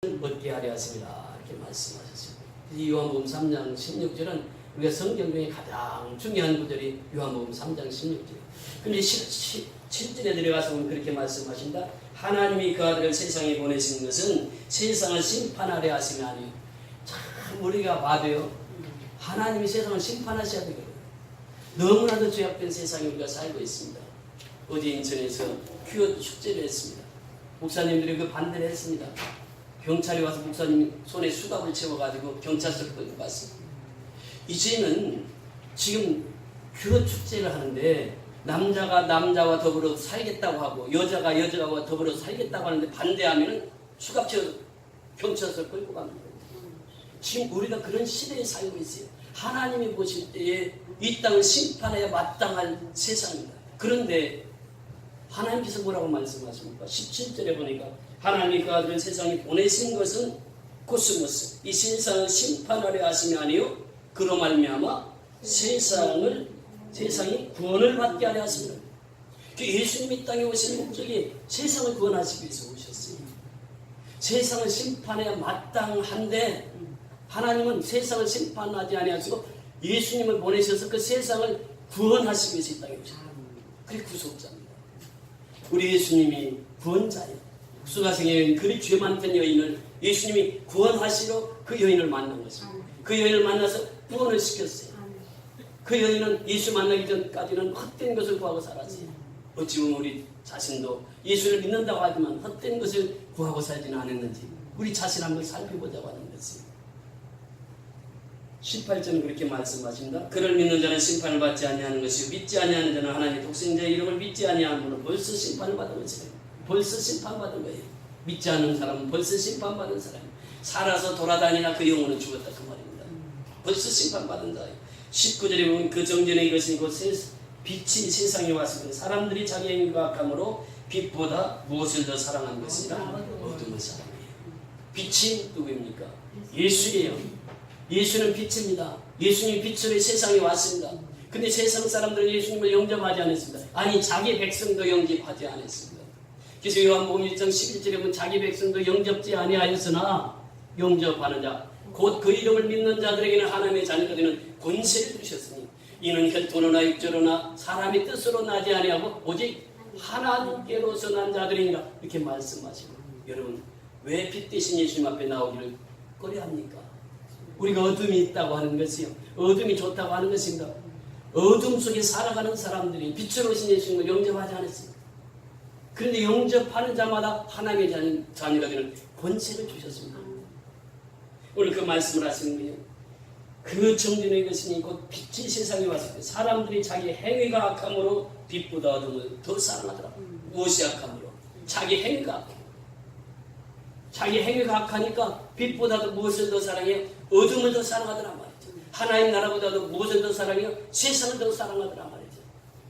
얻게 하려 하십니다. 이렇게 말씀하셨습니다. 이 요한복음 3장 16절은 우리가 성경 중에 가장 중요한 구절이 요한복음 3장 16절. 근데 7절에 들어가서 보면 그렇게 말씀하신다. 하나님이 그 아들을 세상에 보내신 것은 세상을 심판하려 하심이 아니요. 참 우리가 봐도요. 하나님이 세상을 심판하셔야 되거든요. 너무나도 죄악된 세상에 우리가 살고 있습니다. 어제 인천에서 큐어 축제를 했습니다. 목사님들이 그 반대를 했습니다. 경찰이 와서 목사님 손에 수갑을 채워가지고 경찰서로 끌고 갔습니다. 이제는 지금 큐어 축제를 하는데 남자가 남자와 더불어 살겠다고 하고 여자가 여자와 더불어 살겠다고 하는데 반대하면 수갑 채워 경찰서로 끌고 가는 거예요. 지금 우리가 그런 시대에 살고 있어요. 하나님이 보실 때에 이 땅을 심판해야 마땅할 세상입니다. 그런데 하나님께서 뭐라고 말씀하십니까? 17절에 보니까 하나님이 그 아들을 세상에 보내신 것은 코스모스 이 세상을 심판하려 하심이 아니요 그로 말미암아 세상이 구원을 받게 하려 하십니다. 예수님이 땅에 오신 목적이 세상을 구원하시기 위해서 오셨어요. 세상을 심판해야 마땅한데 하나님은 세상을 심판하지 아니하시고 예수님을 보내셔서 그 세상을 구원하시기 위해서 이 땅에 오셨다. 그게 구속자입니다. 우리 예수님이 구원자예요. 수가성의 여인, 그리 죄 많던 여인을 예수님이 구원하시러 그 여인을 만난 것입니다. 그 여인을 만나서 구원을 시켰어요. 그 여인은 예수 만나기 전까지는 헛된 것을 구하고 살았어요. 어찌 보면 우리 자신도 예수를 믿는다고 하지만 헛된 것을 구하고 살지는 않았는지 우리 자신 한번 살펴보자고 하는 것이에요. 18절은 그렇게 말씀하신다. 그를 믿는 자는 심판을 받지 아니하는 것이요 믿지 아니하는 자는 하나님의 독생자의 이름을 믿지 아니하는 벌써 심판을 받은 것이에요. 벌써 심판받은 거예요. 믿지 않는 사람은 벌써 심판받은 사람이에요. 살아서 돌아다니나 그 영혼은 죽었다 그 말입니다. 벌써 심판받은 자예요. 19절에 보면 그 정전에 이것이 곧 빛이 세상에 왔을 때 사람들이 자기 행위가 악함으로 빛보다 무엇을 더 사랑한 것이라 어둠을 사랑해요. 빛이 누구입니까? 예수예요. 예수는 빛입니다. 예수님이 빛으로 세상에 왔습니다. 근데 세상 사람들은 예수님을 영접하지 않았습니다. 아니 자기 백성도 영접하지 않았습니다. 그래서 요한복음 1장 11절에 보면 자기 백성도 영접지 아니하였으나 영접하는 자 곧 그 이름을 믿는 자들에게는 하나님의 자녀가 되는 권세를 주셨으니 이는 혈통으로나 육조로나 사람의 뜻으로 나지 아니하고 오직 하나님께로서 난 자들이니라 이렇게 말씀하시고 여러분 왜 빛 대신 예수님 앞에 나오기를 꺼려합니까? 우리가 어둠이 있다고 하는 것이요 어둠이 좋다고 하는 것입니다. 어둠 속에 살아가는 사람들이 빛으로 오신 예수님을 영접하지 않았습니다. 그런데 영접하는 자마다 하나님의 자녀가 되는 권세를 주셨습니다. 오늘 그 말씀을 하시는 거예요. 그 정진의 것이니 곧 빛이 세상에 왔을 때 사람들이 자기 행위가 악함으로 빛보다 어둠을 더 사랑하더라. 무엇이 악함으로? 자기 행위가 악함. 자기 행위가 악하니까 빛보다도 무엇을 더 사랑해요? 어둠을 더 사랑하더라 말이죠. 하나님 나라보다도 무엇을 더 사랑해요? 세상을 더 사랑하더라 말이죠.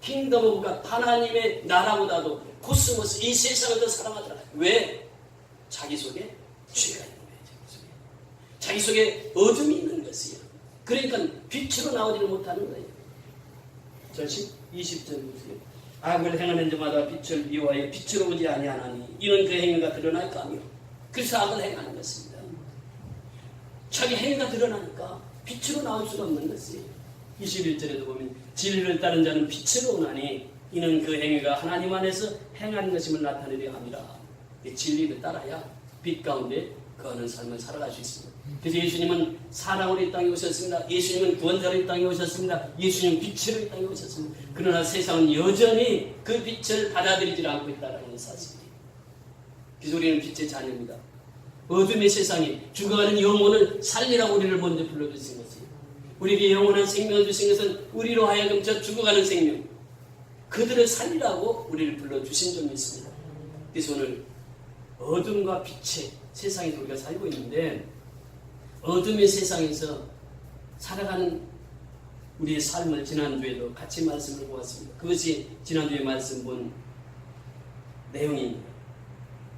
킹덤 오브 갓 하나님의 나라보다도 코스모스 이 세상을 더 사랑하더라. 왜? 자기 속에 죄가 있는 거예요. 자기 속에 어둠이 있는 것이에요. 그러니까 빛으로 나오지를 못하는 거예요. 20절 보세요. 악을 행하는 자마다 빛을 미워하여 빛으로 오지 아니하나니 이는 그 행위가 드러날 거 아니요. 그래서 악을 행하는 것입니다. 자기 행위가 드러나니까 빛으로 나올 수가 없는 것이에요. 21절에도 보면 진리를 따른 자는 빛으로 오나니 이는 그 행위가 하나님 안에서 행하는 것임을 나타내려 합니다. 진리를 따라야 빛 가운데 거하는 삶을 살아갈 수 있습니다. 그래서 예수님은 사랑으로 이 땅에 오셨습니다. 예수님은 구원자로 이 땅에 오셨습니다. 예수님은 빛으로 이 땅에 오셨습니다. 그러나 세상은 여전히 그 빛을 받아들이지 않고 있다는 사실이에요. 그래서 우리는 빛의 자녀입니다. 어둠의 세상에 죽어가는 영혼을 살리라고 우리를 먼저 불러주신 것이에요. 우리에게 영원한 생명을 주신 것은 우리로 하여금 저 죽어가는 생명 그들을 살리라고 우리를 불러주신 점이 있습니다. 그래서 오늘 어둠과 빛의 세상에서 우리가 살고 있는데 어둠의 세상에서 살아가는 우리의 삶을 지난주에도 같이 말씀을 보았습니다. 그것이 지난주에 말씀 본 내용입니다.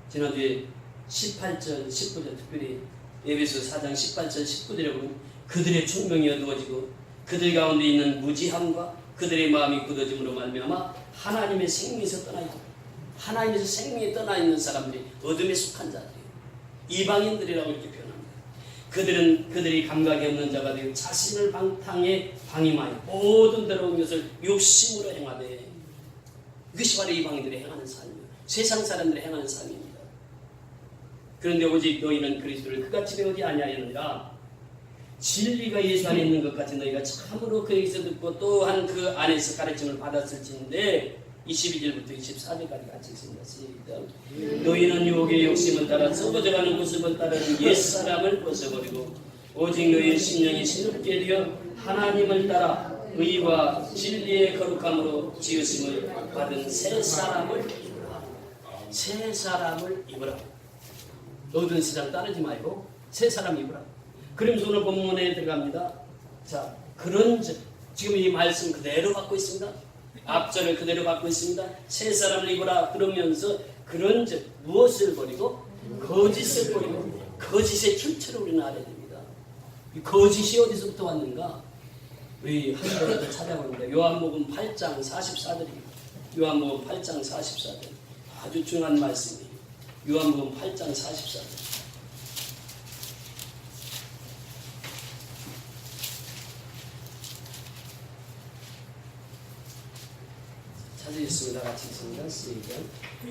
지난주에 18절, 19절 특별히 에베소 4장 18절, 19절에 보면 그들의 총명이 어두워지고 그들 가운데 있는 무지함과 그들의 마음이 굳어짐으로 말미암아 하나님의 생명에서 떠나 있고 하나님에서 생명에 떠나 있는 사람들이 어둠에 속한 자들이에요. 이방인들이라고 이렇게 표현합니다. 그들이 감각이 없는 자가 되어 자신을 방탕에 방임하여 모든 더러운 것을 욕심으로 행하되, 이것이 바로 이방인들이 행하는 삶이에요. 세상 사람들이 행하는 삶입니다. 그런데 오직 너희는 그리스도를 그같이 배우지 아니하였느니라. 진리가 예수 안에 있는 것 같이 너희가 참으로 그에게서 듣고 또한 그 안에서 가르침을 받았을지인데, 22절부터 24절까지 같이 있습니다. 시작. 너희는 유혹의 욕심을 따라 썩어져가는 모습을 따르는 옛사람을 벗어버리고 오직 너희의 심령이 새롭게 되어 하나님을 따라 의와 진리의 거룩함으로 지으심을 받은 새 사람을 입으라. 새 사람을 입으라. 모든 세상 따르지 말고 새 사람 입으라. 그러면서 오늘 본문에 들어갑니다. 자, 그런즉, 지금 이 말씀 그대로 받고 있습니다. 앞절을 그대로 받고 있습니다. 새 사람을 입으라 그러면서 그런즉 무엇을 버리고? 거짓을 버리고 거짓의 출처를 우리는 알아야 됩니다. 이 거짓이 어디서부터 왔는가? 우리 한 번에 더 찾아봅니다. 요한복음 8장 44절입니다. 요한복음 8장 44절. 아주 중요한 말씀이에요. 요한복음 8장 44절. 찾으셨습니다. 같이 있습니다. 시작.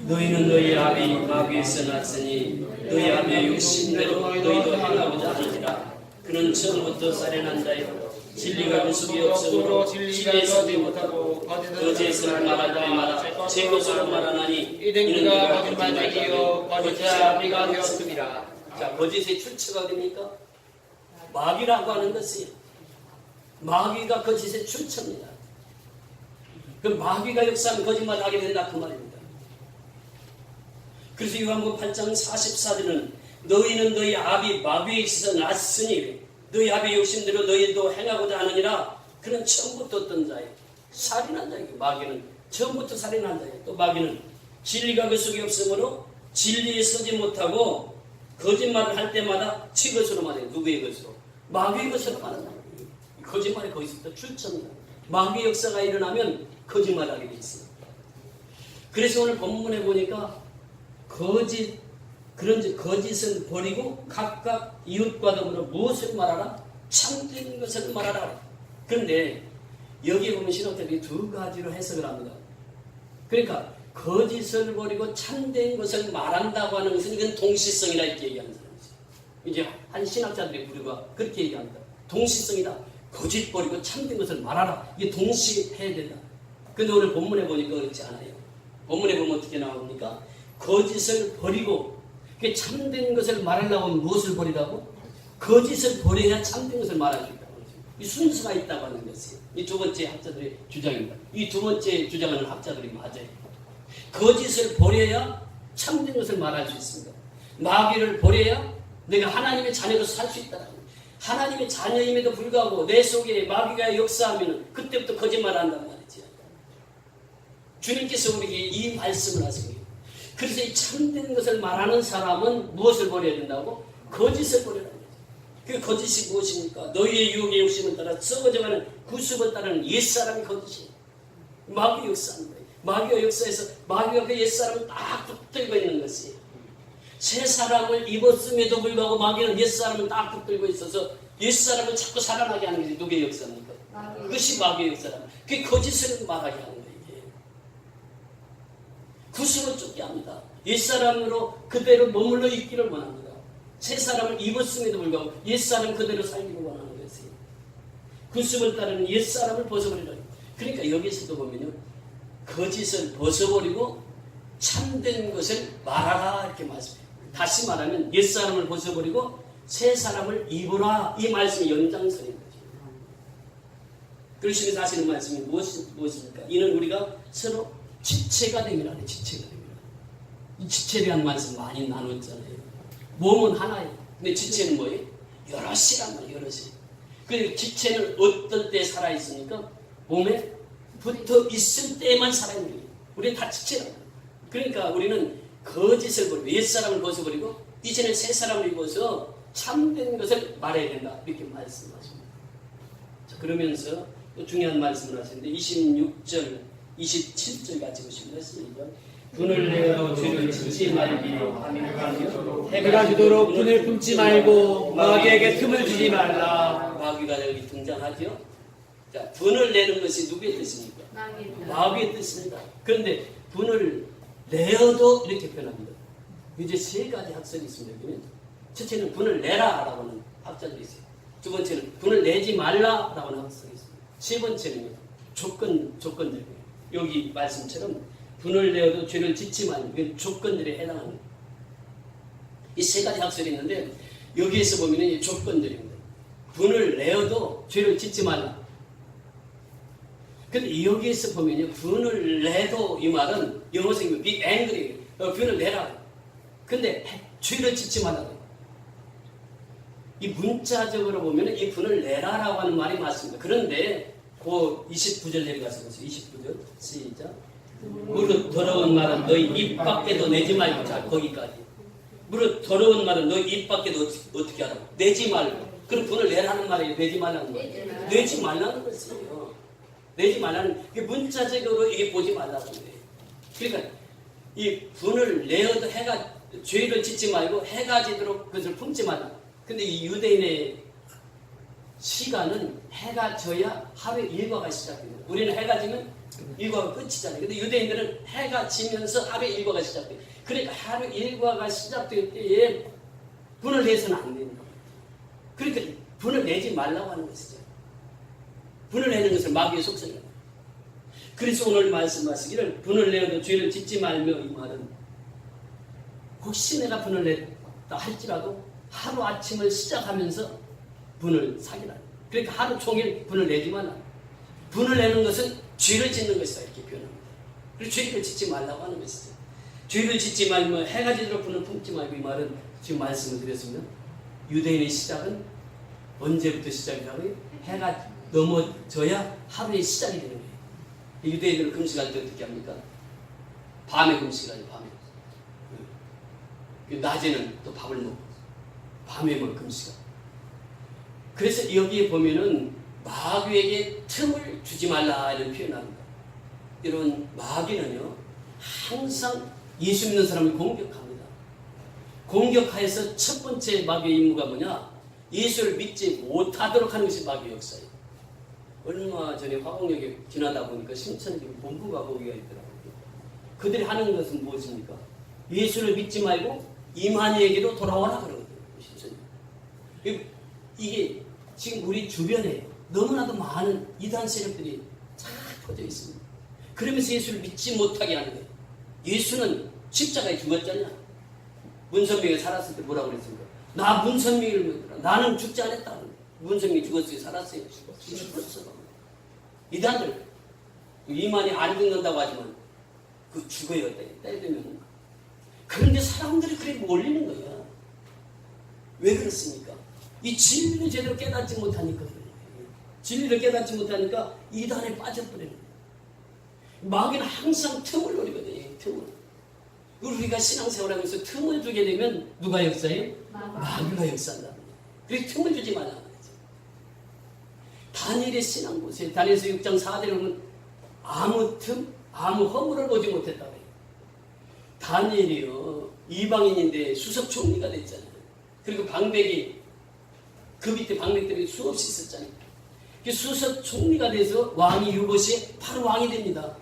너희는 너희 아비 마귀에서 났으니 너희 아비의 욕심대로 너희도 행하고자 하느니라. 그는 처음부터 살인한 자요 진리가 그 속에 없으므로 진리에 서지 못하고 거짓을 말할 때마다 제 것으로 말하나니 이는 그가 거짓말쟁이요 거짓의 아비가 되었습니다. 자, 거짓의 출처가 됩니까? 마귀라고 하는 것이, 마귀가 거짓의 출처입니다. 그 마귀가 역사하면 거짓말하게 된다 그 말입니다. 그래서 요한복음 8장 44절은 너희는 너희 아비 마귀에 있어서 났으니 너희 아비 욕심대로 너희도 행하고자 하느니라. 그는 처음부터 어떤 자예요? 살인한 자예요. 마귀는 처음부터 살인한 자예요. 또 마귀는 진리가 그 속에 없으므로 진리에 서지 못하고 거짓말을 할 때마다 지 것으로 말해요. 누구의 것으로? 마귀의 것으로 말한다. 거짓말이 거기서부터 출처입니다. 마귀의 역사가 일어나면 거짓말하게 돼 있어요. 그래서 오늘 본문에 보니까 그런즉 거짓은 버리고 각각 이웃과 더불어 무엇을 말하라? 참된 것을 말하라. 그런데 여기에 보면 신학자들이 두 가지로 해석을 합니다. 그러니까 거짓을 버리고 참된 것을 말한다고 하는 것은 이건 동시성이라 이렇게 얘기하는 사람이죠. 이제 한 신학자들의 부류가 그렇게 얘기합니다. 동시성이다. 거짓 버리고 참된 것을 말하라. 이게 동시에 해야 된다. 근데 오늘 본문에 보니까 그렇지 않아요. 본문에 보면 어떻게 나옵니까? 거짓을 버리고 참된 것을 말하려고 하면 무엇을 버리라고? 거짓을 버려야 참된 것을 말할 수 있다고 하죠. 이 순서가 있다고 하는 것이에요. 이 두 번째 학자들의 주장입니다. 이 두 번째 주장하는 학자들이 맞아요. 거짓을 버려야 참된 것을 말할 수 있습니다. 마귀를 버려야 내가 하나님의 자녀로 살 수 있다. 하나님의 자녀임에도 불구하고 내 속에 마귀가 역사하면 그때부터 거짓말을 한단 말이지. 주님께서 우리에게 이 말씀을 하세요. 그래서 이 참된 것을 말하는 사람은 무엇을 버려야 된다고? 거짓을 버려야 된다. 그 거짓이 무엇입니까? 너희의 유혹의 욕심을 따라 썩어져가는 구습을 따르는 옛사람이 거짓이에요. 마귀 역사하는 거예요. 마귀가 역사에서 마귀가 그 옛사람을 딱 붙들고 있는 것이에요. 새 사람을 입었음에도 불구하고 마귀는 옛사람을 딱 붙들고 있어서 옛사람을 자꾸 살아나게 하는 것이 누구의 역사입니까? 그것이 마귀의 역사랍니다. 그게 거짓을 말하게 하는 거예요. 구습을 쫓게 합니다. 옛사람으로 그대로 머물러 있기를 원합니다. 새 사람을 입었음에도 불구하고 옛사람 그대로 살기를 원하는 것이에요. 구습을 따르는 옛사람을 벗어버리라. 그러니까 여기서도 보면요, 거짓을 벗어버리고 참된 것을 말하라 이렇게 말씀해요. 다시 말하면 옛사람을 벗어버리고 새 사람을 입으라, 이 말씀이 연장선인 거죠. 그러시면서 하시는 말씀이 무엇입니까? 이는 우리가 서로 지체가 됨이라네. 지체가 됨이라. 이 지체에 대한 말씀 많이 나눴잖아요. 몸은 하나예요. 근데 지체는 뭐예요? 여럿이란 말이에요. 여럿이. 그 지체는 어떨 때 살아있습니까? 몸에 붙어 있을 때만 살아있는 거예요. 우리는 다 지체라고. 그러니까 우리는 거짓을 버리고 옛사람을 벗어버리고 이제는 새 사람을 입어서 참된 것을 말해야 된다. 이렇게 말씀하십니다. 자, 그러면서 또 중요한 말씀을 하시는데 26절 27절 같이 보시면 됐습니다. 분을 내어 죄를 짓지 말기 하며 해가 지도록 분을 품지 말고 마귀에게 틈을 주지 말라. 마귀가 여기 등장하죠. 자, 분을 내는 것이 누구의 뜻입니까? 마귀의 뜻입니다. 그런데 분을 내어도 이렇게 표현합니다. 이제 세 가지 학설이 있습니다. 여기는 첫째는 분을 내라라고 하는 학설이 있어요. 두 번째는 분을 내지 말라라고 하는 학설이 있습니다. 세 번째는 조건들이에요. 여기 말씀처럼 분을 내어도 죄를 짓지 말고 이건 조건들에 해당합니다. 이 세 가지 학설이 있는데 여기에서 보면 이 조건들입니다. 분을 내어도 죄를 짓지 말라. 근데 여기에서 보면요, 분을 내도 이 말은 영어성이 be angry, 분을 내라. 근데 죄를 짓지 말라고. 이 문자적으로 보면 이 분을 내라라고 하는 말이 맞습니다. 그런데 그 29절 내려가서 보세요. 29절 시작. 무릇 더러운 말은 너희 입 밖에도 내지 말고. 자, 거기까지. 무릇 더러운 말은 너희 입 밖에도 어떻게 하라고? 내지 말고. 그럼 분을 내라는 말이에요. 내지 말라는 말이에요. 내지 말라는 것이에요. 내지 말라는, 이게 문자적으로 이게 보지 말라는 거예요. 그러니까 이 분을 내어도 죄를 짓지 말고 해가 지도록 그것을 품지 말라. 근데 이 유대인의 시간은 해가 져야 하루의 일과가 시작됩니다. 우리는 해가 지면 일과가 끝이잖아요. 근데 유대인들은 해가 지면서 하루의 일과가 시작돼요. 그러니까 하루 일과가 시작될 때에 분을 내서는 안 된다. 그러니까 분을 내지 말라고 하는 것이죠. 분을 내는 것을 마귀의 속성입니다. 그래서 오늘 말씀하시기를 분을 내어도 죄를 짓지 말며, 이 말은 혹시 내가 분을 냈다 할지라도 하루 아침을 시작하면서 분을 사기라. 그러니까 하루 종일 분을 내지 말라. 분을 내는 것은 죄를 짓는 것이다, 이렇게 표현합니다. 그리고 죄를 짓지 말라고 하는 것이죠. 죄를 짓지 말며 해가 지도록 분을 품지 말고, 이 말은 지금 말씀을 드렸습니다. 유대인의 시작은 언제부터 시작이라고요? 해가 넘어져야 하루의 시작이 되는 거예요. 유대인들은 금식할 때 어떻게 합니까? 밤에 금식하죠. 밤에. 낮에는 또 밥을 먹고 밤에만 금식하고. 그래서 여기에 보면은 마귀에게 틈을 주지 말라 이런 표현합니다. 이런 마귀는요 항상 예수 믿는 사람을 공격합니다. 공격하여서 첫 번째 마귀의 임무가 뭐냐? 예수를 믿지 못하도록 하는 것이 마귀의 역사예요. 얼마 전에 화곡역에 지나다 보니까 신천지 본부가 거기가 있더라고요. 그들이 하는 것은 무엇입니까? 예수를 믿지 말고 이만희에게로 돌아와라 그러거든요. 신천지. 이게 지금 우리 주변에 너무나도 많은 이단 세력들이 잘 퍼져 있습니다. 그러면서 예수를 믿지 못하게 하는 거예요. 예수는 십자가에 죽었잖냐. 문선명이 살았을 때 뭐라고 그랬습니까? 나 문선명을 믿더라. 나는 죽지 않았다. 문선명이 죽었어요? 살았어요? 죽었어. 이단들 이만이 안 죽는다고 하지만 그 죽어요. 때려 되면. 그런데 사람들이 그렇게 몰리는 거야. 왜 그렇습니까? 이 진리를 제대로 깨닫지 못하니까 그래요. 진리를 깨닫지 못하니까 이단에 빠져버리는 거예요. 마귀는 항상 틈을 노리거든요. 틈을. 우리가 신앙생활하면서 틈을 주게 되면 누가 역사해요? 마귀가 역사한다. 그래서 틈을 주지 말라는 거죠. 다니엘의 신앙 보세요. 다니엘서 6장 4절에 보면 아무 틈, 아무 허물을 보지 못했다고 해요. 다니엘이요 이방인인데 수석 총리가 됐잖아요. 그리고 방백이 그 밑에 방백들이 수없이 있었잖아요. 수석 총리가 돼서 왕이 유봇이 바로 왕이 됩니다.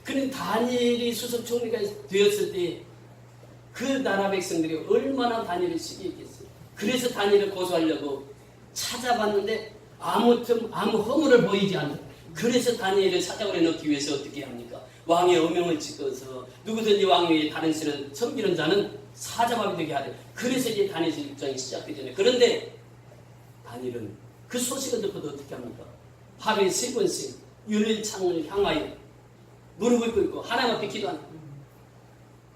그런데 다니엘이 수석 총리가 되었을 때 그 나라 백성들이 얼마나 다니엘을 시기했겠어요. 그래서 다니엘을 고소하려고 찾아봤는데 아무 틈, 아무 허물을 보이지 않는. 그래서 다니엘을 사자굴에 넣기 위해서 어떻게 합니까? 왕의 어명을 찍어서 누구든지 왕 위에 다른 신을 섬기는 자는 사자밥이 되게 하되. 그래서 이제 다니엘 입장이 시작되잖아요. 그런데 다니엘은 그 소식을 듣고도 어떻게 합니까? 하루에 3번씩 유일창을 향하여 무릎을 꿇고 하나님 앞에 기도하는.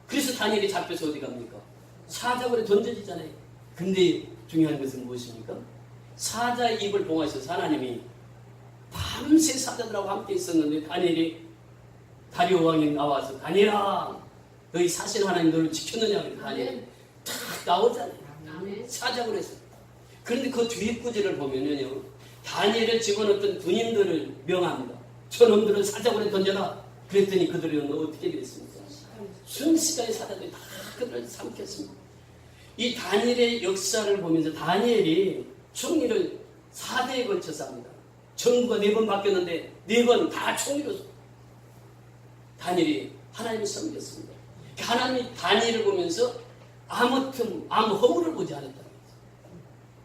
그래서 다니엘이 잡혀서 어디 갑니까? 사자굴에 던져지잖아요. 근데 중요한 것은 무엇입니까? 사자의 입을 봉하셔서 하나님이 밤새 사자들하고 함께 있었는데 다니엘이 다리오 왕이 나와서 다니엘아 너희 사실 하나님 너를 지켰느냐 그래서 다니엘이 탁 나오잖아요. 사자굴에서. 그런데 그 뒤에 구절을 보면요 다니엘을 집어넣었던 군인들을 명합니다. 저놈들은 사자굴에 던져라. 그랬더니 그들은 어떻게 됐습니까? 순식간에 사자들이 다 그들을 삼켰습니다. 이 다니엘의 역사를 보면서 다니엘이 총리를 4대에 걸쳐서 합니다. 정부가 4번 바뀌었는데 4번 다 총리로 다니엘이 하나님을 섬겼습니다. 하나님이 다니엘을 보면서 아무 틈, 아무 허물을 보지 않았다.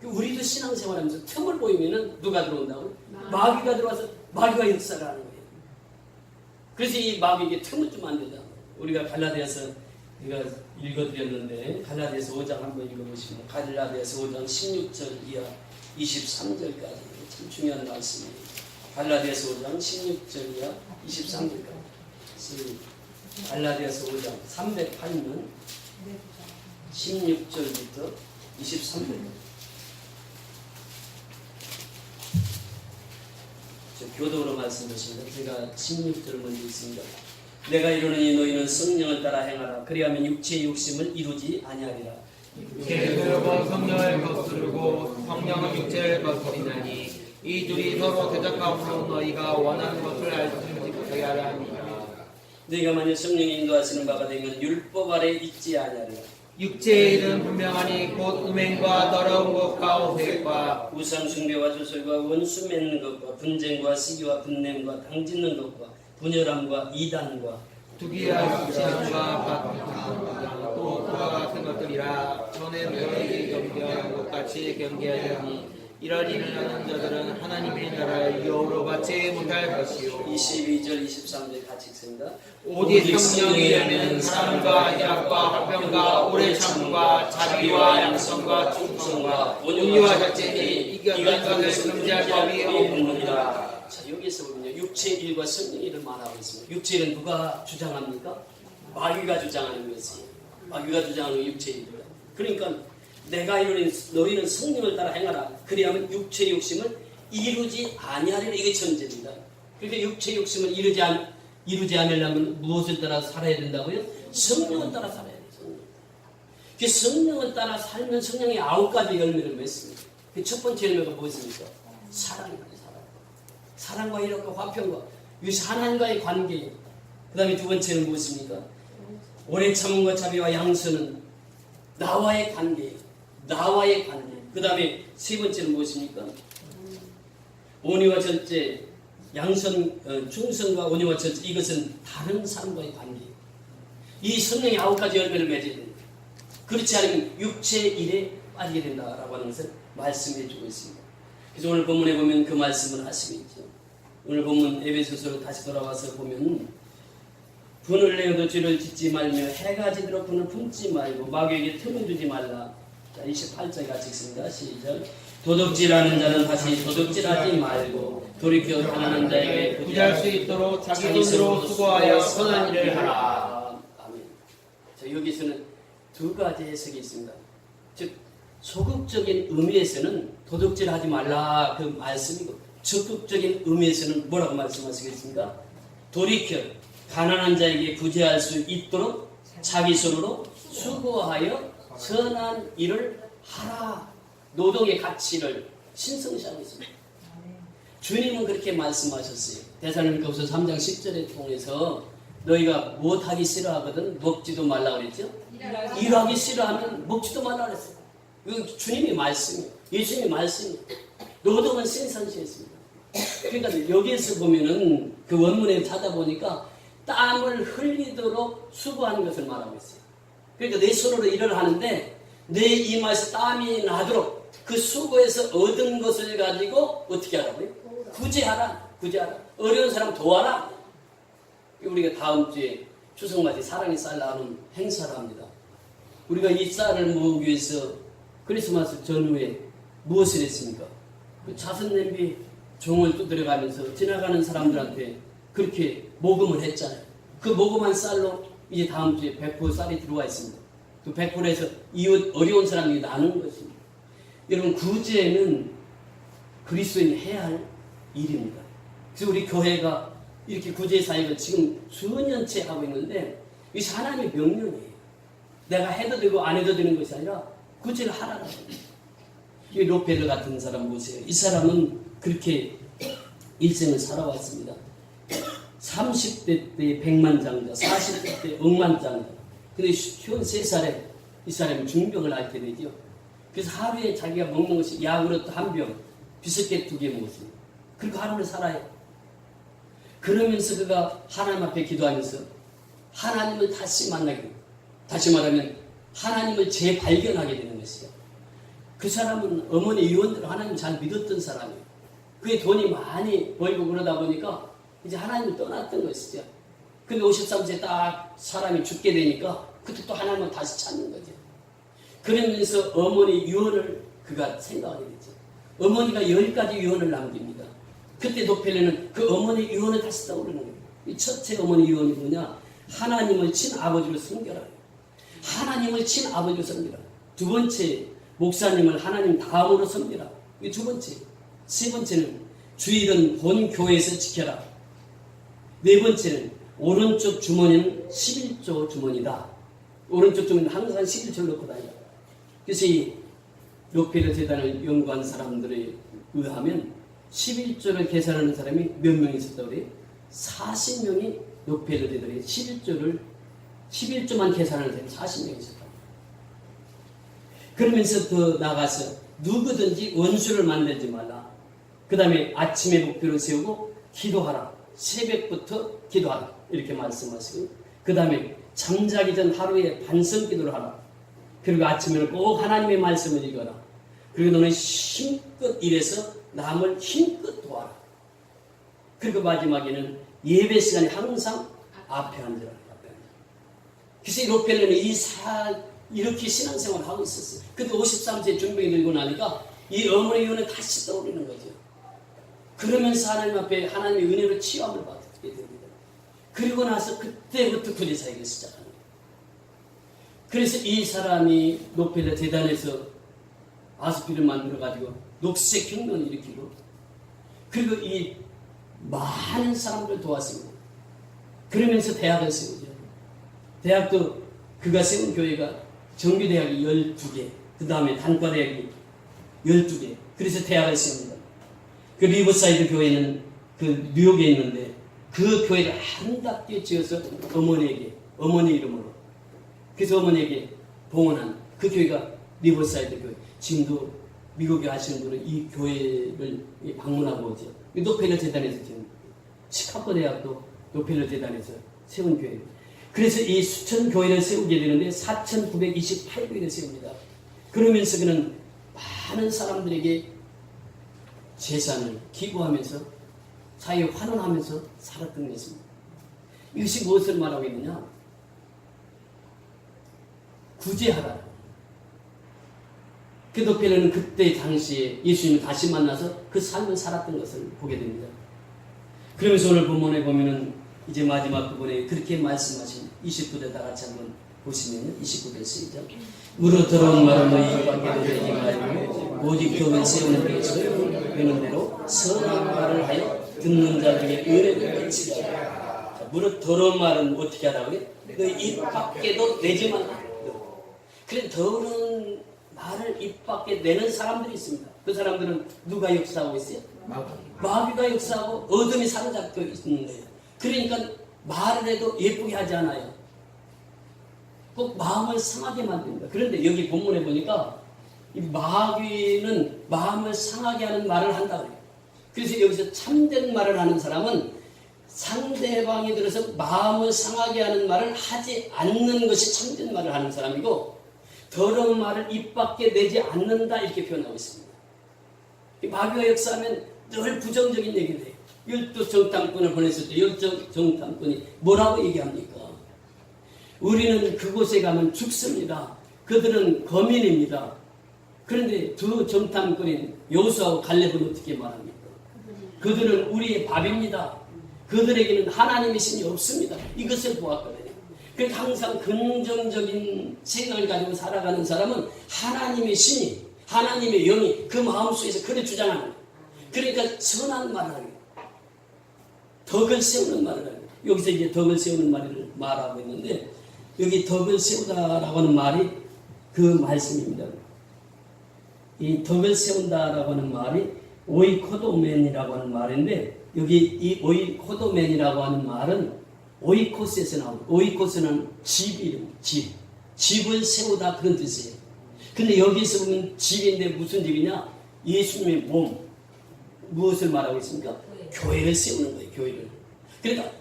우리도 신앙생활하면서 틈을 보이면은 누가 들어온다고요? 마귀가 들어와서 마귀가 역사를 하는 거예요. 그래서 이 마귀에게 틈을 좀 안 된다. 우리가 갈라디아서 우리가 읽어드렸는데 갈라디아서 5장 한번 읽어보시면 갈라디아서 5장 16절 이하 23절까지 참 중요한 말씀이에요. 갈라디아서 5장 16절 이하 23절까지 갈라디아서 5장 308면 16절부터 23절까지 교도로 말씀하십니다. 제가 16절 먼저 읽습니다. 내가 이르노니 너희는 성령을 따라 행하라. 그리하면 육체의 욕심을 이루지 아니하리라. 육체를 들고 성령을 거스르고 성령은 육체를 거스리나니 이 둘이 서로 대적함으로 너희가 원하는 것을 알지 못하게 하려 함이라. 너희가 만약 성령이 인도하시는 바가 되면 율법 아래 있지 아니하리라. 육체의 일은 분명하니 곧 음행과 더러운 것과 오색과 우상 숭배와 조설과 원수 맺는 것과 분쟁과 시기와 분냄과 당짓는 것과 분열함과 이단과 투기와 시기함과 바람과 또 그와 같은 것들이라. 전에 너희에게 경계하는 것 같이 경계하려니 이런 일을 하는 자들은 하나님의 나라를 여우로 받지 못할 것이요. 22절 23절 같이 읽습니다. 오직 성령이라면 사랑과 희락과 화평과 오래 참음과 자비와 양성과 충성과 온유와 절제니 이같은 것을 금지할 법이 없느니라. 자, 여기서 보면요, 육체의 일과 성령의 일을 말하고 있습니다. 육체의 일은 누가 주장합니까? 마귀가 주장하는 것이에요. 마귀가 주장하는 육체의 일입니다. 그러니까 내가 이르니 너희는 성령을 따라 행하라. 그리하면 육체의 욕심을 이루지 아니하리라. 이게 전제입니다. 그러니까 육체의 욕심을 이루지 않으려면 무엇을 따라 살아야 된다고요? 성령을 따라 살아야 돼요. 그 성령을 따라 살면 성령의 9가지 열매를 맺습니다. 그 첫 번째 열매가 무엇입니까? 사랑입니다. 사랑과 희락과 화평과 이것이 하나님과의 관계예요. 그 다음에 두 번째는 무엇입니까? 오래 참음과 자비와 양선은 나와의 관계예요. 나와의 관계. 그 다음에 세 번째는 무엇입니까? 온유와 절제, 양선, 충성과 온유와 절제. 이것은 다른 사람과의 관계예요. 이 성령의 9가지 열매를 맺어야 됩니다. 그렇지 않으면 육체의 일에 빠지게 된다라고 하는 것을 말씀해 주고 있습니다. 그래서 오늘 본문에 보면 그 말씀을 하시고 있죠. 오늘 본문 에베소서로 다시 돌아와서 보면 분을 내어도 죄를 짓지 말며 해가 지도록 분을 품지 말고 마귀에게 틈을 주지 말라. 자, 28절 같이 읽습니다. 시작. 도둑질하는 자는 다시 도둑질하지 말고 돌이켜 가난한 자에게 부자할 수 있도록 자기 돈으로 수고하여 선한 일을 하라. 아멘. 자, 여기서는 두 가지 해석이 있습니다. 즉 소극적인 의미에서는 도둑질하지 말라 그 말씀이고, 적극적인 의미에서는 뭐라고 말씀하시겠습니까? 돌이켜 가난한 자에게 구제할 수 있도록 자기 손으로 수고하여 선한 일을 하라. 노동의 가치를 신성시하고 있습니다. 주님은 그렇게 말씀하셨어요. 데살로니가후서 3장 10절에 통해서 너희가 무엇하기 싫어하거든 먹지도 말라 그랬죠? 일하기 싫어하면 먹지도 말라 그랬어요. 이건 주님의 말씀이에요. 예수님의 말씀이에요. 노동은 신성시했습니다. 그러니까 여기에서 보면은 그 원문에 찾아보니까 땀을 흘리도록 수고하는 것을 말하고 있어요. 그러니까 내 손으로 일을 하는데 내 이마에서 땀이 나도록 그 수고에서 얻은 것을 가지고 어떻게 하라고요? 구제하라. 구제하라. 어려운 사람 도와라. 우리가 다음 주에 추석맞이 사랑의 쌀 나누는 행사를 합니다. 우리가 이 쌀을 모으기 위해서 크리스마스 전후에 무엇을 했습니까? 그 자선 냄비 종을 두드려가면서 지나가는 사람들한테 그렇게 모금을 했잖아요. 그 모금한 쌀로 이제 다음 주에 100% 쌀이 들어와 있습니다. 그 100%에서 이웃 어려운 사람에게 나누는 것입니다. 여러분, 구제는 그리스도인이 해야 할 일입니다. 그래서 우리 교회가 이렇게 구제 사역을 지금 수년째 하고 있는데 이것이 하나님의 명령이에요. 내가 해도 되고 안 해도 되는 것이 아니라 구제를 하라는 거예요. 이 로페르 같은 사람 보세요. 이 사람은 그렇게 일생을 살아왔습니다. 30대 때 백만장자, 40대 때 억만장자. 근데 53살에 이 사람이 중병을 앓게 되죠. 그래서 하루에 자기가 먹는 것이 야구르트 한 병, 비스켓 2개 먹었습니다. 그리고 하루를 살아요. 그러면서 그가 하나님 앞에 기도하면서 하나님을 다시 만나게 됩니다. 다시 말하면 하나님을 재발견하게 되는 것이죠. 그 사람은 어머니 유언대로 하나님 잘 믿었던 사람이에요. 그게 돈이 많이 벌고 그러다 보니까 이제 하나님을 떠났던 것이죠. 근데 53세 딱 사람이 죽게 되니까 그때 또 하나님을 다시 찾는 거죠. 그러면서 어머니 유언을 그가 생각하게 됐죠. 어머니가 10가지 유언을 남깁니다. 그때 노펠레는 그 어머니 유언을 다시 떠오르는 거예요. 이 첫째 어머니 유언이 뭐냐? 하나님을 친아버지로 섬겨라. 하나님을 친아버지로 섬겨라. 두 번째, 목사님을 하나님 다음으로 섬겨라. 이 두 번째. 세 번째는 주일은 본 교회에서 지켜라. 네 번째는 오른쪽 주머니는 11조 주머니다. 오른쪽 주머니는 항상 11조를 넣고 다닌다. 그래서 이 록펠러 재단을 연구한 사람들에 의하면 11조를 계산하는 사람이 몇 명 있었다고 그래요? 40명이 록펠러 재단에 11조만 계산하는 사람이 40명 있었다. 그러면서 더 나가서 누구든지 원수를 만들지 말라. 그 다음에 아침에 목표를 세우고 기도하라. 새벽부터 기도하라. 이렇게 말씀하시고, 그 다음에 잠자기 전 하루에 반성 기도를 하라. 그리고 아침에는 꼭 하나님의 말씀을 읽어라. 그리고 너는 힘껏 일해서 남을 힘껏 도와라. 그리고 마지막에는 예배 시간에 항상 앞에 앉으라. 그래서 이 록펠러는 이렇게 신앙생활을 하고 있었어요. 근데 53세 중병이 들고 나니까 이 어머니 유언이 다시 떠오르는 거죠. 그러면서 하나님 앞에 하나님의 은혜로 치유함을 받게 됩니다. 그리고 나서 그때부터 구제사역을 시작하는 거예요. 그래서 이 사람이 록펠러 재단에서 아스피를 만들어가지고 녹색 혁명을 일으키고, 그리고 이 많은 사람들을 도왔습니다. 그러면서 대학을 세우죠. 대학도 그가 세운 교회가 정규대학이 12개, 그 다음에 단과대학이 12개, 그래서 대학을 세웁니다. 그 리버사이드 교회는 그 뉴욕에 있는데 그 교회를 아름답게 지어서 어머니 이름으로, 그래서 어머니에게 봉헌한 그 교회가 리버사이드 교회. 지금도 미국에 하시는 분은 이 교회를 방문하고 오죠. 록펠러 재단에서 지금 시카고 대학도 록펠러 재단에서 세운 교회예요. 그래서 이 수천 교회를 세우게 되는데 4,928교회를 세웁니다. 그러면서 그는 많은 사람들에게 재산을 기부하면서 사회에 환원하면서 살았던 것입니다. 이것이 무엇을 말하고 있느냐? 구제하라. 그 록펠러는 그때 당시에 예수님을 다시 만나서 그 삶을 살았던 것을 보게 됩니다. 그러면서 오늘 본문에 보면은 이제 마지막 부분에 그렇게 말씀하신 29절 다 같이 한번 보시면요. 29절 시작. 무릇 더러운 말은 너희 입밖에 내지 말고 오직 덕을 세우는 데 소용되는 대로 선한 말을 하여 듣는 자 중에 은혜를 끼치라. 무릇 더러운 말은 어떻게 하라고 그래? 너희 입 밖에도 내지 말라. 그래, 더러운 말을 입 밖에 내는 사람들이 있습니다. 그 사람들은 누가 역사하고 있어요? 마귀가 역사하고 어둠이 사로잡혀 있는 거예요. 그러니까 말을 해도 예쁘게 하지 않아요. 꼭 마음을 상하게 만듭니다. 그런데 여기 본문에 보니까 이 마귀는 마음을 상하게 하는 말을 한다 그래요. 그래서 여기서 참된 말을 하는 사람은 상대방이 들어서 마음을 상하게 하는 말을 하지 않는 것이 참된 말을 하는 사람이고, 더러운 말을 입 밖에 내지 않는다 이렇게 표현하고 있습니다. 마귀가 역사하면 늘 부정적인 얘기를 해요. 율도 정탐꾼을 보냈을 때 율도 정탐꾼이 뭐라고 얘기합니까? 우리는 그곳에 가면 죽습니다. 그들은 거민입니다. 그런데 두 정탐꾼인 여호수아와 갈렙은 어떻게 말합니까? 그들은 우리의 밥입니다. 그들에게는 하나님의 신이 없습니다. 이것을 보았거든요. 그러니까 항상 긍정적인 생각을 가지고 살아가는 사람은 하나님의 신이, 하나님의 영이 그 마음속에서 그래 주장하는 거예요. 그러니까 선한 말을 하는 거예요. 덕을 세우는 말을 하는 거예요. 여기서 이제 덕을 세우는 말을 말하고 있는데, 여기 덕을 세우다라고 하는 말이 그 말씀입니다. 이 덕을 세운다라고 하는 말이 오이코도멘이라고 하는 말인데, 여기 이 오이코도멘이라고 하는 말은 오이코스에서 나옵니다. 오이코스는 집 이름, 집. 집을 세우다 그런 뜻이에요. 근데 여기서 보면 집인데 무슨 집이냐? 예수님의 몸. 무엇을 말하고 있습니까? 교회를 세우는 거예요. 교회를. 그러니까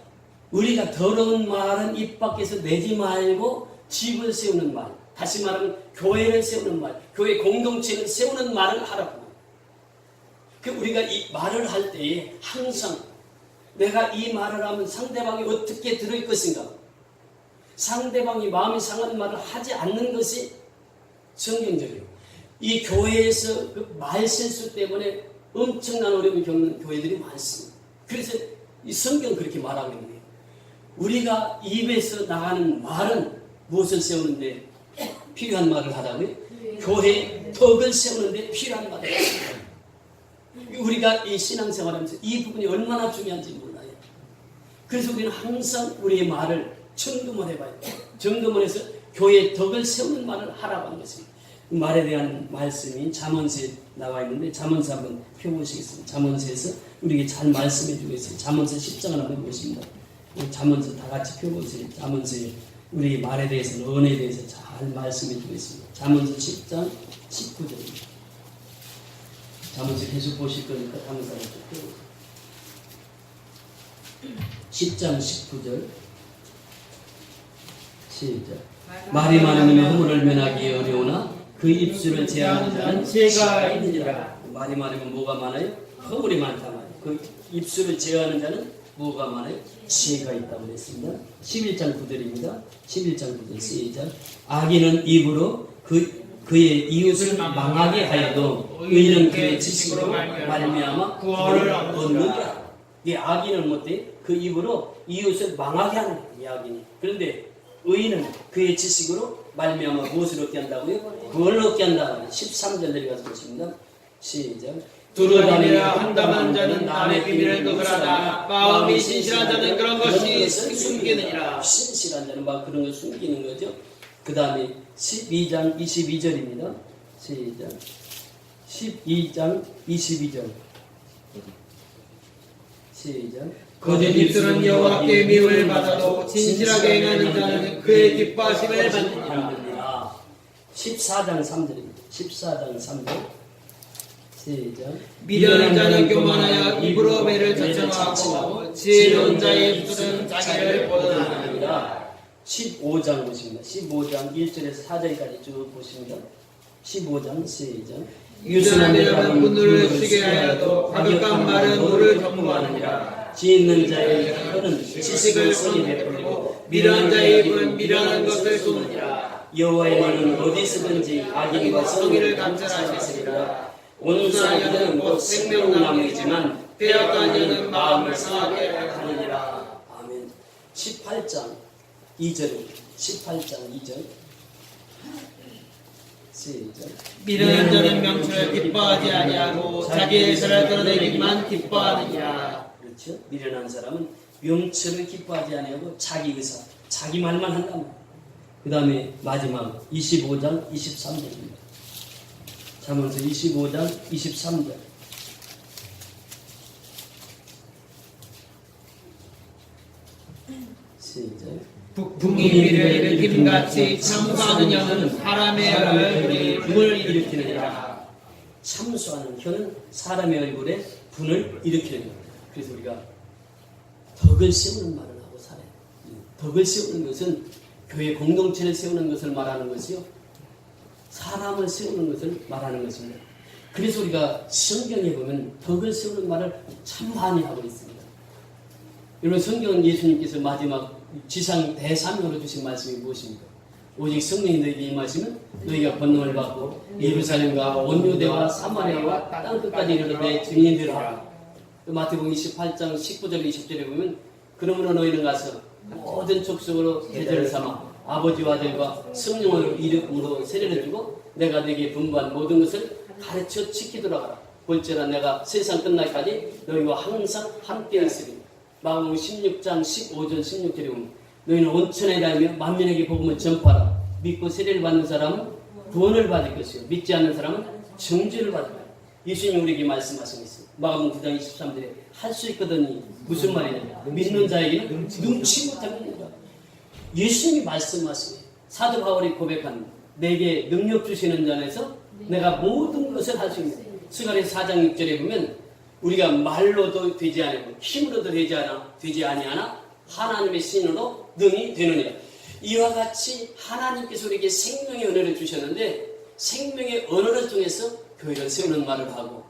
우리가 더러운 말은 입 밖에서 내지 말고 집을 세우는 말. 다시 말하면 교회를 세우는 말. 교회 공동체를 세우는 말을 하라고. 그 우리가 이 말을 할 때에 항상 내가 이 말을 하면 상대방이 어떻게 들을 것인가? 상대방이 마음이 상하는 말을 하지 않는 것이 성경적이에요. 이 교회에서 그 말 실수 때문에 엄청난 어려움을 겪는 교회들이 많습니다. 그래서 이 성경은 그렇게 말하고 있는 거예요. 우리가 입에서 나가는 말은 무엇을 세우는데 필요한 말을 하라고요? 교회 덕을 세우는데 필요한 말을 합니다. 우리가 이 신앙생활하면서 이 부분이 얼마나 중요한지 몰라요. 그래서 우리는 항상 우리의 말을 점검을 해봐야 돼요. 점검을 해서 교회의 덕을 세우는 말을 하라고 하는 것입니다. 말에 대한 말씀이 잠언서에 나와 있는데 잠언서 한번 펴보시겠습니다. 잠언서에서 우리에게 잘 말씀해 주고 있어요. 잠언서 10장을 한번 해보십니다. 잠언서 다 같이 펴보세요. 잠언서에 우리 말에 대해서는 언어에 대해서 잘 말씀해 주고 있습니다. 잠언서 10장 19절입니다. 잠언서 계속 보실 거니까 다른 사람 좀 펴보세요. 10장 19절 시작. 말이 많으면 허물을 면하기 어려우나 그 입술을 제한하는 자는 지혜가 있느니라. 말이 많으면 뭐가 많아요? 허물이 많다 말이에요. 그 입술을 제한하는 자는 뭐가 많아요? 지혜가 있다고 했습니다. 11장 9절입니다. 11장 9절 시작. 악인은 입으로 그의 이웃을 망하게 하여도 의인은 그의 지식으로 말미암아 구원을 얻느니라. 이 악인은 뭐대? 그 입으로 이웃을 망하게 하는 거예요. 이 악인이. 그런데 의인은 그의 지식으로 말미암아 무엇을 얻게 한다고요? 구원을 얻게 한다. 13절 내려가서 보십니다. 시작. 두루다니라 한담한 자는 남의 비밀을 거절하나 마음이 신실한 자는 그런 것이 숨기느니라. 신실한 자는 막 그런 걸 숨기는 거죠. 그 다음에 12장 22절입니다. 시작. 12장 22절 시작. 거짓 입술은 여호와께 미움을 받아도 진실하게 행하는 자는 그의 기뻐하심을 받느니라. 14장 3절입니다. 14장 3절 시작. 미련한 자는 교만하여 입으로 매를 자청하고 지혜로운 자의 입술은 자기를 보존하느니라. 15장 보십니다. 15장 1절에서 4절까지 쭉 보십니다. 15장 시작. 유순한 자는 분노를 쉬게 하여도 가득한 말은 노를 경고하느니라. 지혜 있는 자의 혀는 지식을 선히 베풀고 미련한 자의 입은 미련한 것을 쏟느니라. 여호와의 말은 어디서든지 악인과 성의를 감찰하시리라. 온순한 자는 곧 생명나무이지만 빼앗간 자는 마음을 상하게 하느니라. 아멘. 18장 2절입니다. 18장 2절 시작. 미련한 자는 명철을 기뻐하지 아니하고 자기의 의사를 드러내기만 기뻐하느니라. 그렇죠. 미련한 사람은 명철을 기뻐하지 아니하고 자기 의사, 자기 말만 한다. 그 다음에 마지막 25장 23절입니다. 잠언서 25장 23절 시작. 북풍이 비를 일으킴같이 참수하는 혀는 사람의 얼굴에 분을 일으키느니라. 참수하는 혀는 사람의 얼굴에 분을 일으키는 겁니다. 그래서 우리가 덕을 세우는 말을 하고 살아요. 덕을 세우는 것은 교회 공동체를 세우는 것을 말하는 것이요, 사람을 세우는 것을 말하는 것입니다. 그래서 우리가 성경에 보면 덕을 세우는 말을 참 많이 하고 있습니다. 여러분, 성경은 예수님께서 마지막 지상 대사명으로 주신 말씀이 무엇입니까? 오직 성령이 너희에게 임하시면 너희가 권능을 받고 예루살렘과 온 유대와 사마리아와 땅끝까지 이르러 내 증인이 되라. 마태복음 28장 19절 20절에 보면 그러므로 너희는 가서 모든 족속으로 제자를 삼아 아버지와 아들과 성령으로 이름으로 세례를 주고 내가 네게 분부한 모든 것을 가르쳐 지키도록 하라. 볼지라 내가 세상 끝날까지 너희와 항상 함께 있으리니. 마가복음 16장 15절 16절에 보면 너희는 온천에 다니며 만민에게 복음을 전파하라. 믿고 세례를 받는 사람은 구원을 받을 것이요 믿지 않는 사람은 정죄를 받을 것이다. 예수님이 우리에게 말씀하신 게 있어요. 마가복음 9장 23절에 할 수 있거든요. 무슨 말이냐? 믿는 자에게는 능치 못하는 자. 예수님이 말씀하신 거예요. 사도 바울이 고백한 내게 능력 주시는 자 안에서 내가 모든 것을 할 수 있는. 스가랴서 4장 6절에 보면 우리가 말로도 되지 아니고 힘으로도 되지 아니하나 하나님의 신으로 능히 되느니라. 이와 같이 하나님께서 우리에게 생명의 언어를 주셨는데 생명의 언어를 통해서 교회를 세우는 말을 하고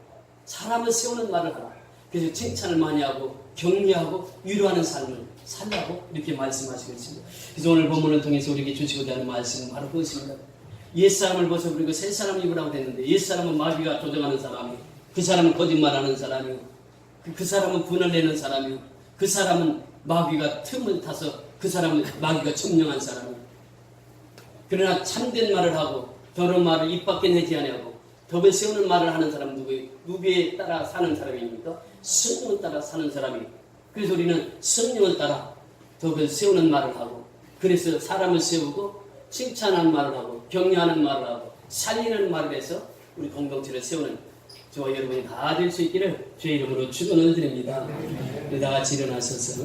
사람을 세우는 말을 하라. 그래서 칭찬을 많이 하고 격려하고 위로하는 삶을 살라고 이렇게 말씀하시고 있습니다. 그래서 오늘 본문을 통해서 우리에게 주시고자 하는 말씀은 바로 그것입니다. 옛사람을 벗어버리고 새사람 입으라고 됐는데 옛사람은 마귀가 조정하는 사람이고 그 사람은 거짓말하는 사람이고 그 사람은 분을 내는 사람이고 그 사람은 마귀가 틈을 타서 그 사람은 마귀가 점령한 사람이고 그러나 참된 말을 하고 더러운 말을 입 밖에 내지 아니하고 덕을 세우는 말을 하는 사람은 누구예요? 누구에 따라 사는 사람입니까? 성령을 따라 사는 사람이에요. 그래서 우리는 성령을 따라 덕을 세우는 말을 하고 그래서 사람을 세우고 칭찬하는 말을 하고 격려하는 말을 하고 살리는 말을 해서 우리 공동체를 세우는 저와 여러분이 다 될 수 있기를 주의 이름으로 축원을 드립니다. 다 같이 일어나셔서